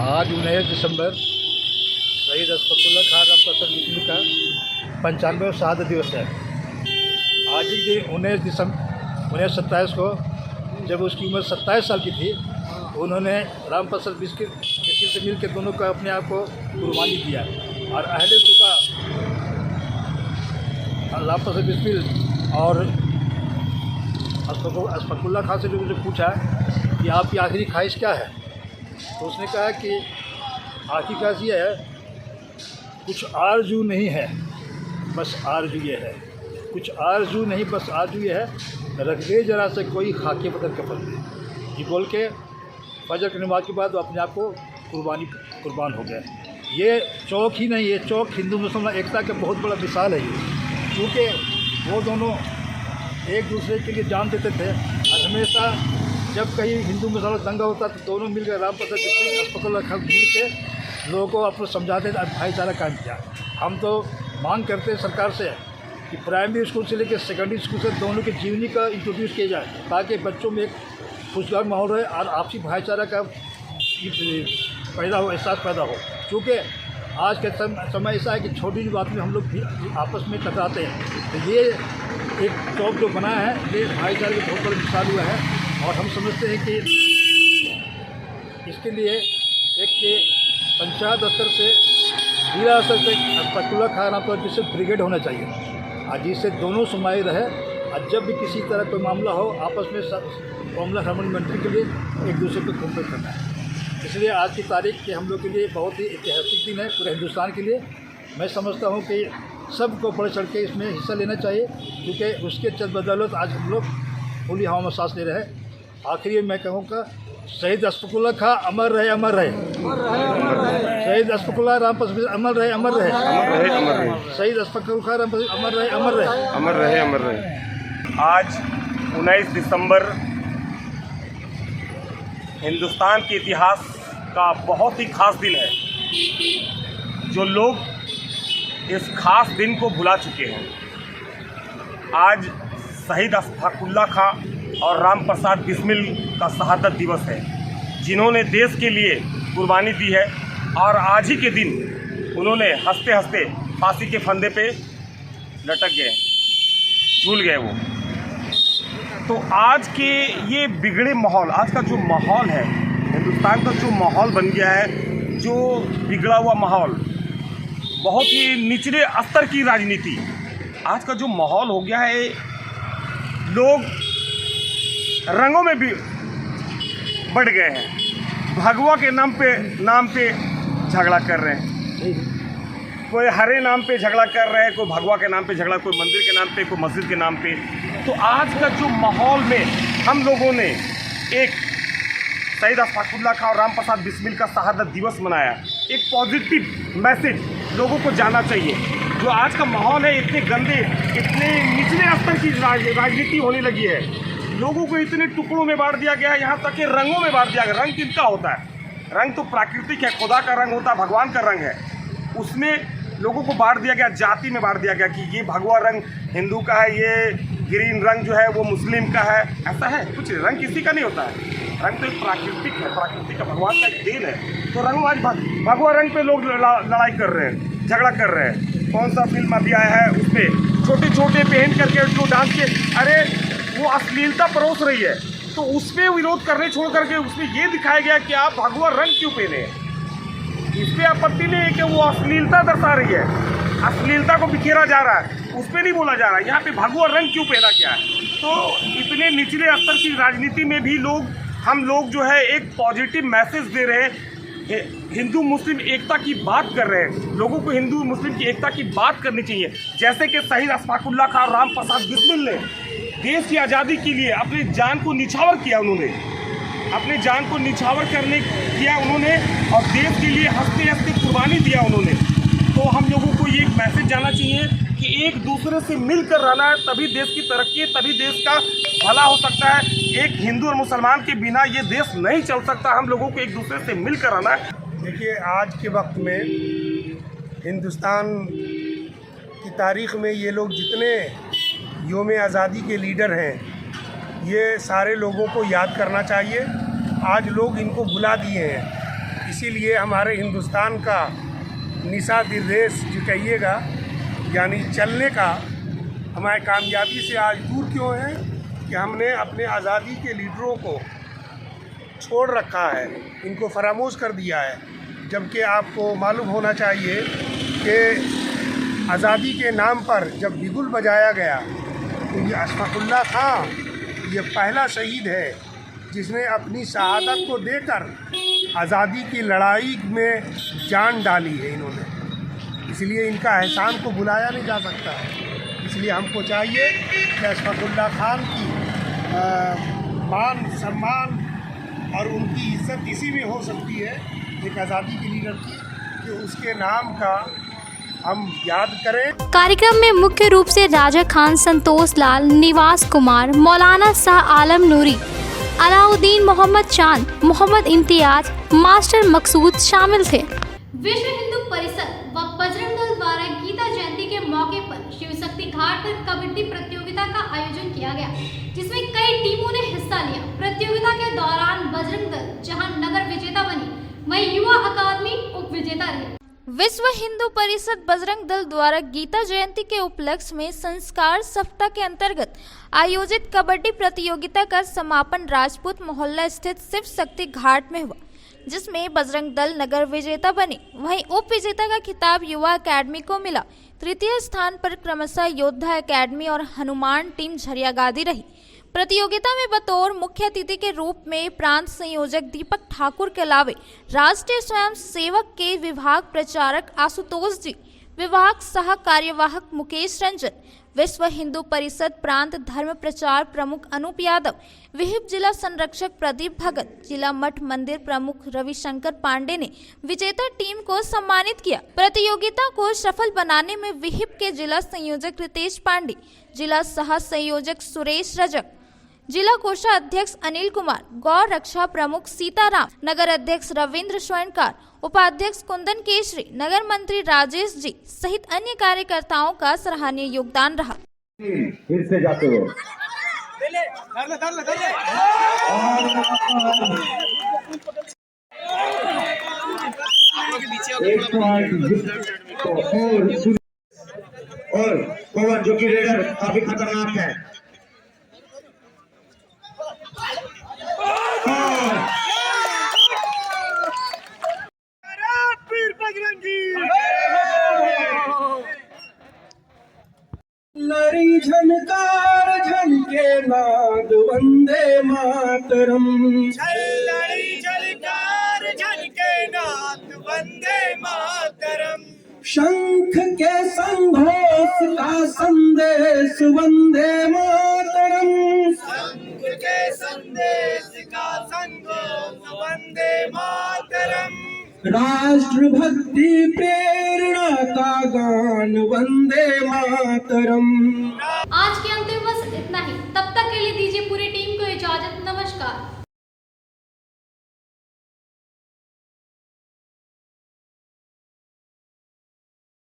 आज 19 दिसंबर शहीद अशफाक उल्लाह खान राम प्रसाद बिस्मिल का 95वां शहादत दिवस है। आज ही दिन 1927 को जब उसकी उम्र 27 साल की थी, उन्होंने राम प्रसाद बिस्मिल से मिल के दोनों का अपने आप को कुर्बानी दिया और अहले सुबह राम प्रसाद बिस्मिल और अशफाक उल्लाह खान से जो पूछा कि आपकी आखिरी ख्वाहिश क्या है, तो उसने कहा कि आखिरी ख्वाहिश ये है, कुछ आरजू नहीं है बस आरजू ये है, कुछ आरजू नहीं बस आरजू ये है, रख दे जरा से कोई खाके बदल के पल दे। ये बोल के फजर की नमाज के बाद वो अपने आप को कुर्बान हो गया। ये चौक ही नहीं, ये चौक हिंदू मुसलमान एकता का बहुत बड़ा मिसाल है ये, क्योंकि वो दोनों एक दूसरे के लिए जान देते थे और हमेशा जब कहीं हिंदू मुसलमान दंगा होता तो दोनों मिलकर राम प्रसाद बिस्मिल अशफाक उल्लाह खान मिल के लोगों को आपको समझाते थे, भाईचारा कायम किया। हम तो मांग करते हैं सरकार से कि प्राइमरी स्कूल से लेकर सेकेंडरी स्कूल से दोनों की जीवनी का इंट्रोड्यूस किया जाए, ताकि बच्चों में एक खुशगवार माहौल रहे और आपसी भाईचारा का पैदा हो, एहसास पैदा हो। क्योंकि आज के समय ऐसा है कि छोटी सी बात में हम लोग भी आपस में टकराते हैं। तो ये एक चौक जो बनाया है ये भाईचारे की बहुत बड़ी मिसाल हुआ है और हम समझते हैं कि इसके लिए एक पंचायत स्तर से जिला स्तर से अशफाक उल्लाह खान राम प्रसाद बिस्मिल ब्रिगेड होना चाहिए जिससे दोनों समाये रहे। और जब भी किसी तरह कोई मामला हो आपस में मामला समन्वय के लिए एक दूसरे को कोऑपरेट करना है। इसलिए आज की तारीख के हम लोग के लिए बहुत ही ऐतिहासिक दिन है पूरे हिंदुस्तान के लिए। मैं समझता हूँ कि सबको बढ़ चढ़ के इसमें हिस्सा लेना चाहिए, क्योंकि उसके चल बदौलत आज हम लोग खुली हवा में सांस ले रहे हैं। आखिरी में मैं कहूँगा, शहीद अशफाकुल्लाह खां अमर रहे, अमर रहे। शहीद अशफाकुल्लाह रामप्रसाद अमर रहे, अमर रहे। शहीद अशफाकुल्लाह खां रामप्रसाद अमर रहे, अमर रहे, अमर रहे, अमर रहे। आज 19 दिसंबर हिंदुस्तान के इतिहास का बहुत ही खास दिन है। जो लोग इस खास दिन को भुला चुके हैं। आज शहीद अशफाकुल्लाह खां और रामप्रसाद बिस्मिल का शहादत दिवस है, जिन्होंने देश के लिए कुर्बानी दी है। और आज ही के दिन उन्होंने हंसते हंसते फांसी के फंदे पे लटक गए, झूल गए वो। तो आज के ये बिगड़े माहौल, आज का जो माहौल है हिंदुस्तान का, जो माहौल बन गया है, जो बिगड़ा हुआ माहौल, बहुत ही निचले स्तर की राजनीति, आज का जो माहौल हो गया है, लोग रंगों में भी बढ़ गए हैं। भगवा के नाम पे झगड़ा कर रहे हैं। कोई हरे नाम पे झगड़ा कर रहे हैं, कोई भगवा के नाम पे झगड़ा, कोई मंदिर के नाम पे, कोई मस्जिद के नाम पे। तो आज का जो माहौल में हम लोगों ने एक शहीद अशफाकुल्लाह खां और रामप्रसाद बिस्मिल का शहादत दिवस मनाया। एक पॉजिटिव मैसेज लोगों को जाना चाहिए। जो आज का माहौल है, इतने गंदे, इतने निचले स्तर की राजनीति होने लगी है। लोगों को इतने टुकड़ों में बांट दिया गया है, यहाँ तक कि रंगों में बांट दिया गया। रंग किनका होता है? रंग तो प्राकृतिक है, खुदा का रंग होता है, भगवान का रंग है। उसमें लोगों को बांट दिया गया, जाति में बांट दिया गया कि ये भगवा रंग हिंदू का है, ये ग्रीन रंग जो है वो मुस्लिम का है। ऐसा है कुछ, रंग किसी का नहीं होता है। रंग तो एक प्राकृतिक है, प्राकृतिक का भगवान का एक देन है। तो रंग आज भगवा रंग पे लोग लड़ाई कर रहे हैं, झगड़ा कर रहे हैं। कौन सा फिल्म अभी आया है उसमें छोटे छोटे पहन करके जो डांस के, अरे वो अश्लीलता परोस रही है, तो उस पर विरोध करने छोड़ करके उसमें ये दिखाया गया कि आप भगवा रंग क्यों पहने हैं। इस पर आपत्ति नहीं है कि वो अश्लीलता दर्शा रही है, अश्लीलता को बिखेरा जा रहा है, उस पर नहीं बोला जा रहा है। यहाँ पे भगवा रंग क्यों पहना क्या है? तो इतने निचले स्तर की राजनीति में भी हम लोग जो है एक पॉजिटिव मैसेज दे रहे हैं, हिंदू मुस्लिम एकता की बात कर रहे हैं। लोगों को हिंदू मुस्लिम की एकता की बात करनी चाहिए। जैसे कि शहीद अशफाकुल्लाह खां और रामप्रसाद बिस्मिल ने देश की आज़ादी के लिए अपनी जान को निछावर किया, उन्होंने अपने जान को निछावर किया उन्होंने, और देश के लिए हंसते हंसते कुर्बानी दिया उन्होंने। तो हम लोगों को ये एक मैसेज जाना चाहिए कि एक दूसरे से मिलकर रहना है, तभी देश की तरक्की, तभी देश का भला हो सकता है। एक हिंदू और मुसलमान के बिना ये देश नहीं चल सकता। हम लोगों को एक दूसरे से मिलकर रहना है। देखिए, आज के वक्त में हिंदुस्तान की तारीख़ में ये लोग जितने योम आज़ादी के लीडर हैं, ये सारे लोगों को याद करना चाहिए। आज लोग इनको भुला दिए हैं। इसीलिए हमारे हिंदुस्तान का निशा दिर्रेस जो कहिएगा, यानी चलने का, हमारे कामयाबी से आज दूर क्यों है कि हमने अपने आज़ादी के लीडरों को छोड़ रखा है, इनको फरामोश कर दिया है। जबकि आपको मालूम होना चाहिए कि आज़ादी के नाम पर जब बिगुल बजाया गया, तो ये अशफाकुल्लाह खां ये पहला शहीद है जिसने अपनी शहादत को देकर आज़ादी की लड़ाई में जान डाली है इन्होंने। इसलिए इनका एहसान को भुलाया नहीं जा सकता। इसलिए हमको चाहिए कि अशफाकुल्लाह खान की मान सम्मान और उनकी इज्जत इसी में हो सकती है, एक आज़ादी के लीडर की, कि उसके नाम का हम याद करें। कार्यक्रम में मुख्य रूप से राजा खान, संतोष लाल, निवास कुमार, मौलाना शाह आलम नूरी, अलाउद्दीन मोहम्मद चांद, मोहम्मद इम्तियाज, मास्टर मकसूद शामिल थे। विश्व हिंदू परिषद व बजरंग दल द्वारा गीता जयंती के मौके पर शिव शक्ति घाट पर कबड्डी प्रतियोगिता का आयोजन किया गया, जिसमें कई टीमों ने हिस्सा लिया। प्रतियोगिता के दौरान बजरंग दल जहां नगर विजेता बनी, वहीं युवा अकादमी उप विजेता रही। विश्व हिंदू परिषद बजरंग दल द्वारा गीता जयंती के उपलक्ष्य में संस्कार सप्ताह के अंतर्गत आयोजित कबड्डी प्रतियोगिता का समापन राजपूत मोहल्ला स्थित शिव शक्ति घाट में हुआ। जिसमें बजरंग दल नगर विजेता बने। वहीं उप विजेता का खिताब युवा अकेडमी को मिला। तृतीय स्थान पर क्रमशः योद्धा अकेडमी और हनुमान टीम झरियागादी रही। प्रतियोगिता में बतौर मुख्य अतिथि के रूप में प्रांत संयोजक दीपक ठाकुर के अलावे राष्ट्रीय स्वयं सेवक के विभाग प्रचारक आशुतोष जी, विभाग सह कार्यवाहक मुकेश रंजन, विश्व हिंदू परिषद प्रांत धर्म प्रचार प्रमुख अनूप यादव, विहिप जिला संरक्षक प्रदीप भगत, जिला मठ मंदिर प्रमुख रविशंकर पांडे ने विजेता टीम को सम्मानित किया। प्रतियोगिता को सफल बनाने में विहिप के जिला संयोजक रितेश पांडे, जिला सह संयोजक सुरेश रजक, जिला कोषाध्यक्ष अनिल कुमार, गौ रक्षा प्रमुख सीताराम, नगर अध्यक्ष रविंद्र स्वर्णकार, उपाध्यक्ष कुंदन केशरी, नगर मंत्री राजेश जी सहित अन्य कार्यकर्ताओं का सराहनीय योगदान रहा। फिर से जाते हो और पवन जो कि रेडर काफी खतरनाक है। लड़ी झनकार झनके नाद वंदे मातरम, लड़ी झनकार झनके नाद वंदे मातरम, शंख के संघोष का संदेश वंदे मातरम, शंख के संदेश का संघोष वंदे मातरम, राष्ट्र भक्ति प्रेरणा का गान वंदे मातरम। आज के अंत में बस इतना ही। तब तक के लिए दीजिए पूरी टीम को इजाजत। नमस्कार।